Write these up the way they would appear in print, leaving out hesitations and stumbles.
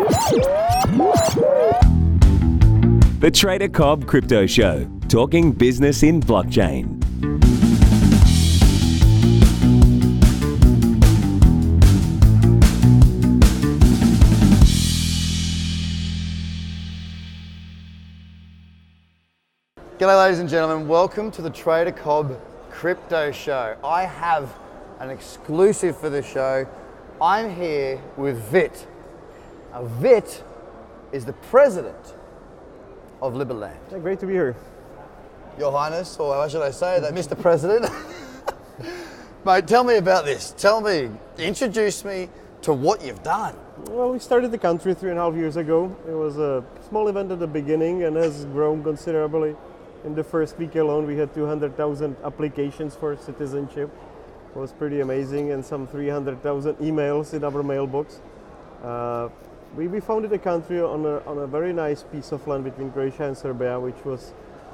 The Trader Cobb Crypto Show, talking business in blockchain. G'day ladies and gentlemen, welcome to the Trader Cobb Crypto Show. I have an exclusive for the show. I'm here with Vit. Now Vit is the president of Liberland. Yeah, great to be here. Your Highness, or how should I say that, Mr. President? Mate, tell me about this. Introduce me to what you've done. Well, we started the country 3.5 years ago. It was a small event at the beginning and has grown considerably. In the first week alone, we had 200,000 applications for citizenship. It was pretty amazing, and some 300,000 emails in our mailbox. We founded a country on a very nice piece of land between Croatia and Serbia, which was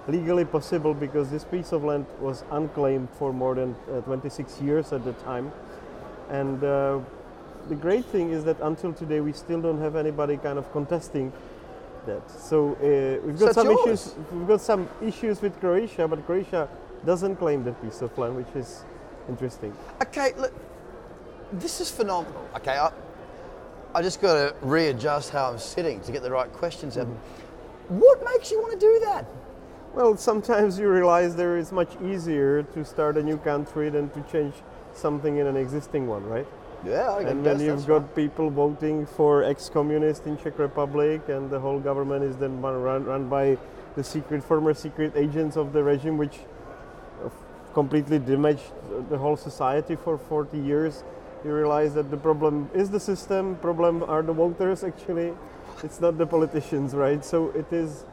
legally possible because this piece of land was unclaimed for more than 26 years at the time. And the great thing is that until today, we still don't have anybody kind of contesting that. So we've got some issues. We've got some issues with Croatia, but Croatia doesn't claim that piece of land, which is interesting. Okay, look, this is phenomenal. Okay, I just got to readjust how I'm sitting to get the right questions out. What makes you want to do that? Well, sometimes you realize there is much easier to start a new country than to change something in an existing one, right? Yeah, I guess. And then you've got people voting for ex-communists in Czech Republic, and the whole government is then run by the former secret agents of the regime, which completely damaged the whole society for 40 years. You realize that the problem is the system, problem are the voters actually, it's not the politicians, right? So it is,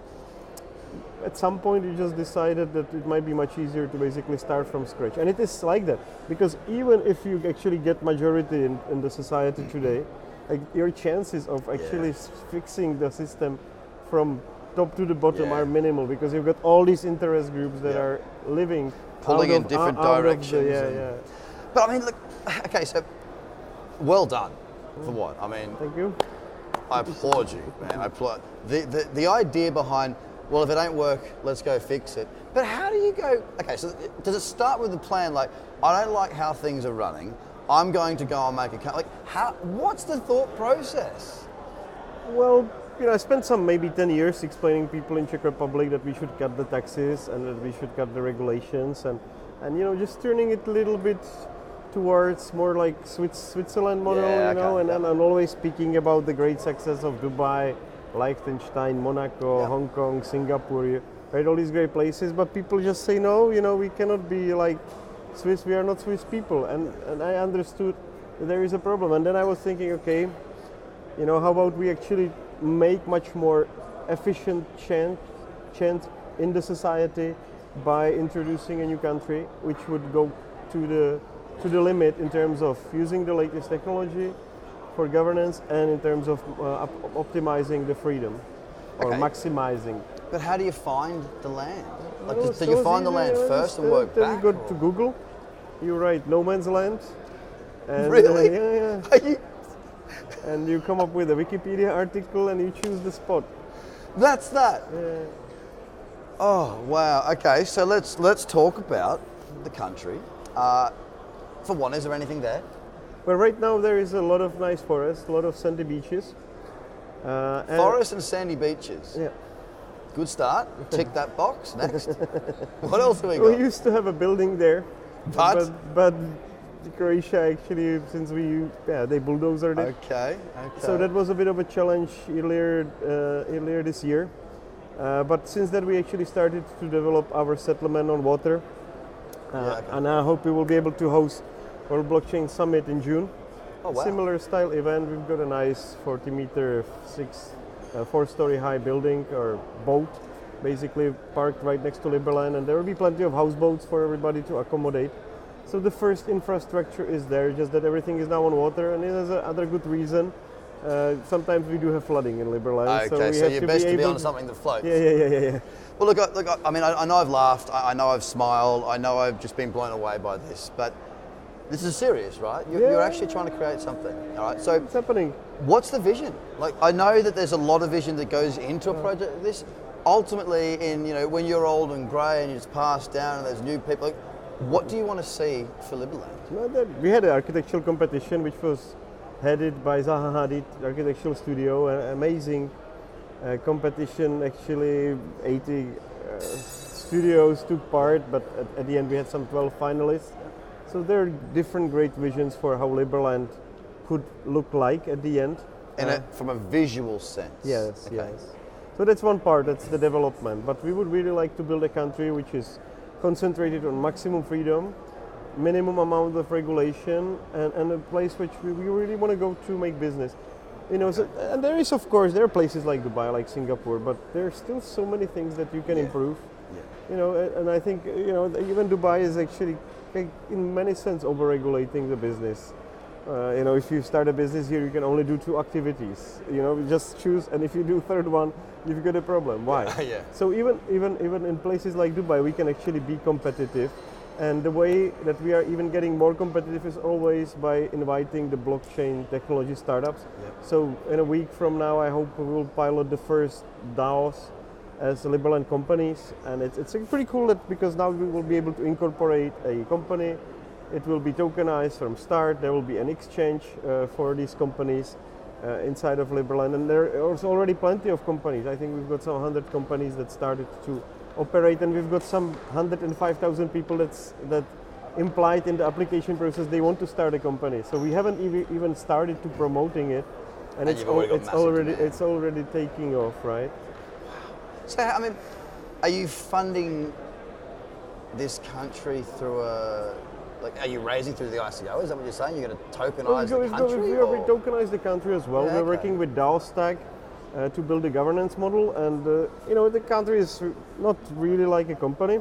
at some point you just decided that it might be much easier to basically start from scratch. And it is like that, because even if you actually get majority in the society today, like your chances of actually fixing the system from top to the bottom are minimal, because you've got all these interest groups that are living pulling in different directions. But I mean, look, okay, so well done for what? I mean, thank you. I applaud you, man. I applaud the idea behind, well, if it ain't work, let's go fix it. But how do you go, okay, so does it start with the plan, like, I don't like how things are running, I'm going to go and make a, like, what's the thought process? Well, I spent maybe 10 years explaining people in Czech Republic that we should cut the taxes and that we should cut the regulations and just turning it a little bit towards more like Switzerland model, and I'm always speaking about the great success of Dubai, Liechtenstein, Monaco, Hong Kong, Singapore, right? All these great places, but people just say no. We cannot be like Swiss. We are not Swiss people, and I understood that there is a problem. And then I was thinking, okay, how about we actually make much more efficient change in the society by introducing a new country, which would go to the limit in terms of using the latest technology for governance and in terms of optimizing the freedom or maximizing. But how do you find the land? Like, do you find the land first and work back? You go to Google, you write no man's land. And, really? Yeah. And you come up with a Wikipedia article and you choose the spot. That's that? Yeah. Oh, wow. Okay, so let's talk about the country. For one, is there anything there? Well, right now there is a lot of nice forests, a lot of sandy beaches. Forest and sandy beaches. Yeah. Good start. Tick that box. Next. What else do we got? We used to have a building there, but Croatia actually, since they bulldozed it. Okay. So that was a bit of a challenge earlier this year. But since then we actually started to develop our settlement on water. And I hope we will be able to host our blockchain summit in June. Oh, wow. Similar style event. We've got a nice 40-meter, 4-story high building or boat, basically parked right next to Liberland, and there will be plenty of houseboats for everybody to accommodate. So the first infrastructure is there, just that everything is now on water, and it has another good reason. Sometimes we do have flooding in Liberland. Okay, so you're best to be on something that floats. Yeah. Well, look. I mean, I know I've laughed. I know I've smiled. I know I've just been blown away by this. But This is serious, right? You're actually trying to create something, all right? So It's happening. what's the vision? Like, I know that there's a lot of vision that goes into a project like this. Ultimately, when you're old and grey and it's passed down and there's new people, like, what do you want to see for Liberland? We had an architectural competition which was headed by Zaha Hadid Architectural Studio, an amazing competition. Actually, 80 studios took part, but at the end we had some 12 finalists. So there are different great visions for how Liberland could look like at the end. From a visual sense. Yes, Okay. yes. So that's one part, that's the development. But we would really like to build a country which is concentrated on maximum freedom, minimum amount of regulation, and a place which we really want to go to make business. And there is, of course, there are places like Dubai, like Singapore, but there are still so many things that you can improve. Yeah. And I think, even Dubai is actually, in many sense, over-regulating the business. If you start a business here, you can only do 2 activities. You just choose, and if you do third one, you've got a problem. Why? Yeah. So even in places like Dubai, we can actually be competitive. And the way that we are even getting more competitive is always by inviting the blockchain technology startups. Yep. So in a week from now, I hope we will pilot the first DAOs as Liberland companies, and it's pretty cool because now we will be able to incorporate a company. It will be tokenized from start. There will be an exchange for these companies inside of Liberland, and there are already plenty of companies. I think we've got some 100 companies that started to operate, and we've got some 105,000 people that implied in the application process they want to start a company. So we haven't even started to promoting it, and it's already taking off, right? So, are you funding this country through are you raising through the ICO? Is that what you're saying? You're going to tokenize the country? We tokenize the country as well. Yeah, We're working with DAO Stack to build a governance model, and the country is not really like a company,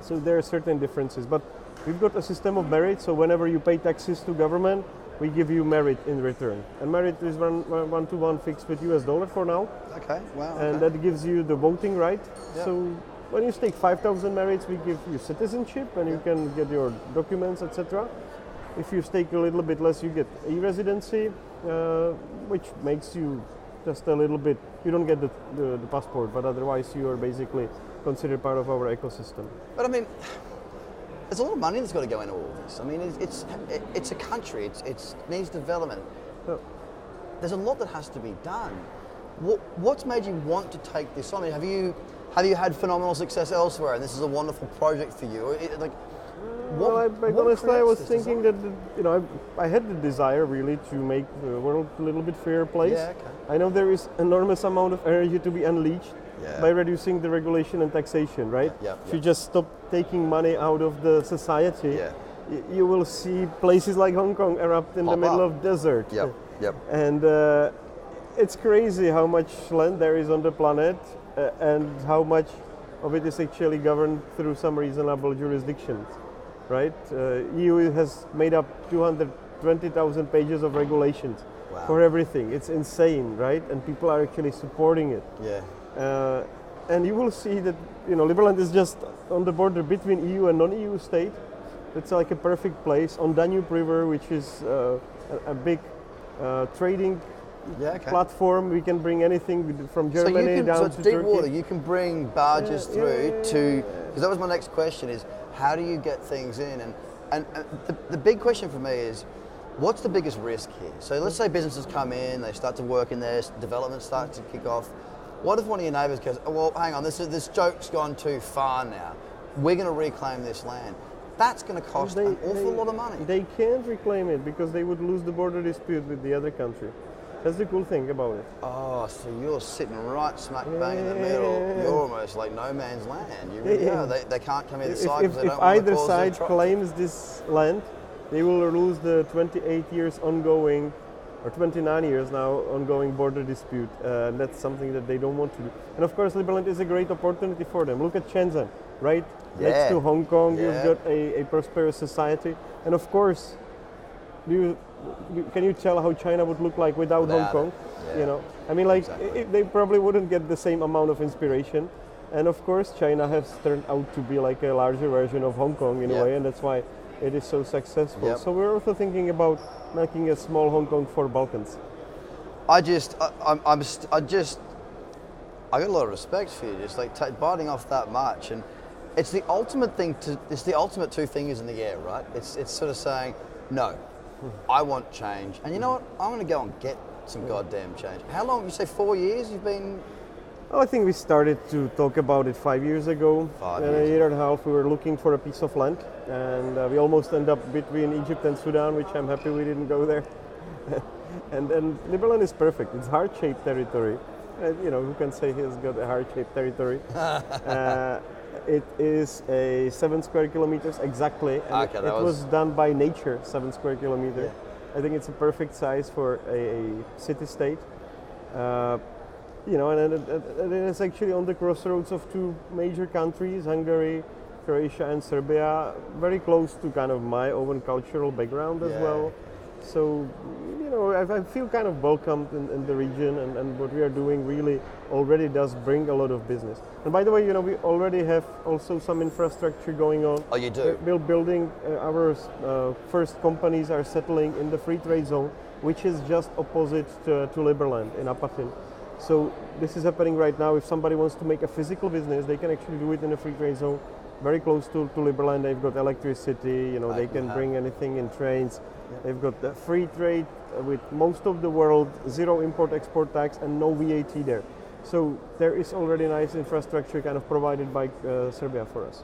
so there are certain differences. But we've got a system of merit, so whenever you pay taxes to government, we give you merit in return. And merit is one-to-one fixed with $US for now. Okay, wow. And that gives you the voting right. Yeah. So when you stake 5,000 merits, we give you citizenship, and you can get your documents, etc. If you stake a little bit less, you get e-residency, which makes you just a little bit, you don't get the passport, but otherwise you are basically considered part of our ecosystem. But there's a lot of money that's got to go into all of this. It's a country, it needs development. Yeah. There's a lot that has to be done. What's made you want to take this on? Have you had phenomenal success elsewhere, and this is a wonderful project for you? Honestly, I was thinking that I had the desire really to make the world a little bit fairer place. Yeah, okay. I know there is enormous amount of energy to be unleashed by reducing the regulation and taxation, right? If you just stop taking money out of the society, you will see places like Hong Kong erupt in the middle of desert. Yep. And it's crazy how much land there is on the planet and how much of it is actually governed through some reasonable jurisdictions, right? EU has made up 220,000 pages of regulations for everything. It's insane, right? And people are actually supporting it. Yeah. And you will see that Liberland is just on the border between EU and non-EU state. It's like a perfect place on Danube River, which is a big trading platform. We can bring anything from Germany down to it's deep Turkey. water. You can bring barges through to, because that was my next question, is how do you get things in? And the big question for me is, what's the biggest risk here? So let's say businesses come in, they start to work in there, development starts to kick off. What if one of your neighbours goes, oh, well, hang on, this joke's gone too far now. We're going to reclaim this land. That's going to cost an awful lot of money. They can't reclaim it because they would lose the border dispute with the other country. That's the cool thing about it. Oh, so you're sitting right smack bang in the middle. You're almost like no man's land. You really are. They can't come either side because they don't want to either cause side claims this land, they will lose the 28 years ongoing, or 29 years now, ongoing border dispute. And that's something that they don't want to do. And of course, Liberland is a great opportunity for them. Look at Shenzhen, right? Next to Hong Kong, you've got a prosperous society. And of course, can you tell how China would look like without Hong Kong? Yeah. They probably wouldn't get the same amount of inspiration. And of course, China has turned out to be like a larger version of Hong Kong in a way, and that's why it is so successful. Yep. So we're also thinking about making a small Hong Kong for Balkans. I got a lot of respect for you, just like biting off that much, and it's the ultimate thing it's the ultimate two fingers in the air, right? It's sort of saying, no, I want change, and you know what? I'm going to go and get some goddamn change. How long? You say 4 years you've been? Well, I think we started to talk about it 5 years ago. 5 and years. a year and a half we were looking for a piece of land, and we almost ended up between Egypt and Sudan, which I'm happy we didn't go there. and Liberland is perfect. It's heart-shaped territory. Who can say he's got a heart-shaped territory? It is a 7 square kilometers exactly, and Okay, it was done by nature, 7 square kilometers. Yeah. I think it's a perfect size for a city-state. And it is actually on the crossroads of two major countries, Hungary, Croatia and Serbia, very close to kind of my own cultural background as well. So, I feel kind of welcomed in the region, and what we are doing really already does bring a lot of business. And by the way, we already have also some infrastructure going on. Oh, you do? We're building, our first companies are settling in the free trade zone, which is just opposite to Liberland in Apathin. So this is happening right now. If somebody wants to make a physical business, they can actually do it in a free trade zone, very close to Liberland. They've got electricity, they can bring anything in trains. They've got the free trade with most of the world, zero import-export tax and no VAT there. So there is already nice infrastructure kind of provided by Serbia for us.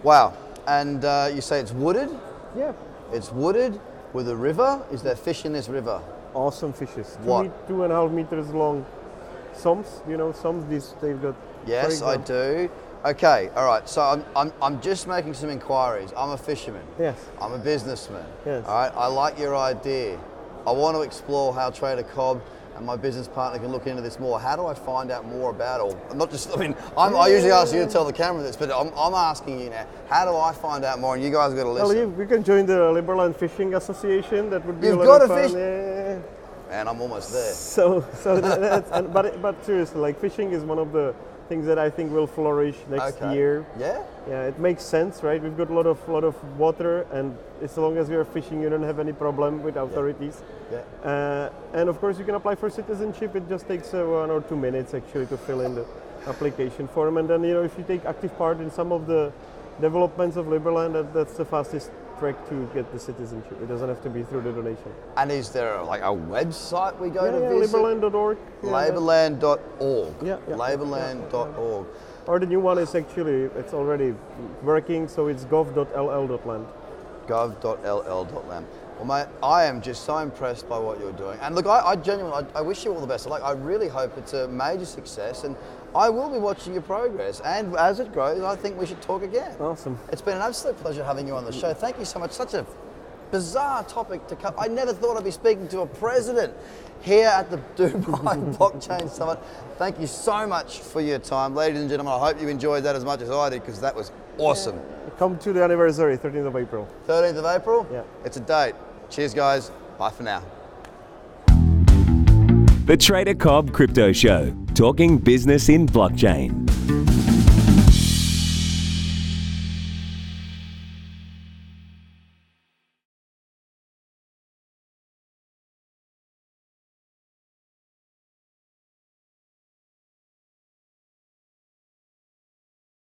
Wow. And you say it's wooded? Yeah. It's wooded with a river. Is there fish in this river? Awesome fishes. What? 2.5 meters long soms, soms, they've got... Yes, I do. Okay, all right. So I'm just making some inquiries. I'm a fisherman. Yes. I'm a businessman. Yes. All right. I like your idea. I want to explore how Trader Cobb and my business partner can look into this more. How do I find out more about it? Or not just. I usually ask you to tell the camera this, but I'm asking you now. How do I find out more? And you guys have got to listen. Well, you can join the Liberland Fishing Association. That would be You've a lot got of to fun. fish. Yeah. And I'm almost there. So but seriously, like fishing is one of the things that I think will flourish next year. Yeah. Yeah, it makes sense, right? We've got a lot of water, and as long as we are fishing, you don't have any problem with authorities. Yeah. And of course, you can apply for citizenship. It just takes 1 or 2 minutes actually to fill in the application form, and then if you take active part in some of the developments of Liberland, that's the fastest track to get the citizenship. It doesn't have to be through the donation. And is there a website we go to Yeah, visit? Liberland.org. Liberland.org. Yeah. Liberland.org. Or the new one is actually, it's already working, so it's gov.ll.land. gov.ll.land. Well, mate, I am just so impressed by what you're doing. And look, I genuinely, I wish you all the best. I really hope it's a major success, and I will be watching your progress. And as it grows, I think we should talk again. Awesome. It's been an absolute pleasure having you on the show. Thank you so much. Such a bizarre topic to cover. I never thought I'd be speaking to a president here at the Dubai Blockchain Summit. Thank you so much for your time. Ladies and gentlemen, I hope you enjoyed that as much as I did, because that was awesome. Come to the anniversary, 13th of April. 13th of April? Yeah. It's a date. Cheers, guys. Bye for now. The Trader Cobb Crypto Show, talking business in blockchain.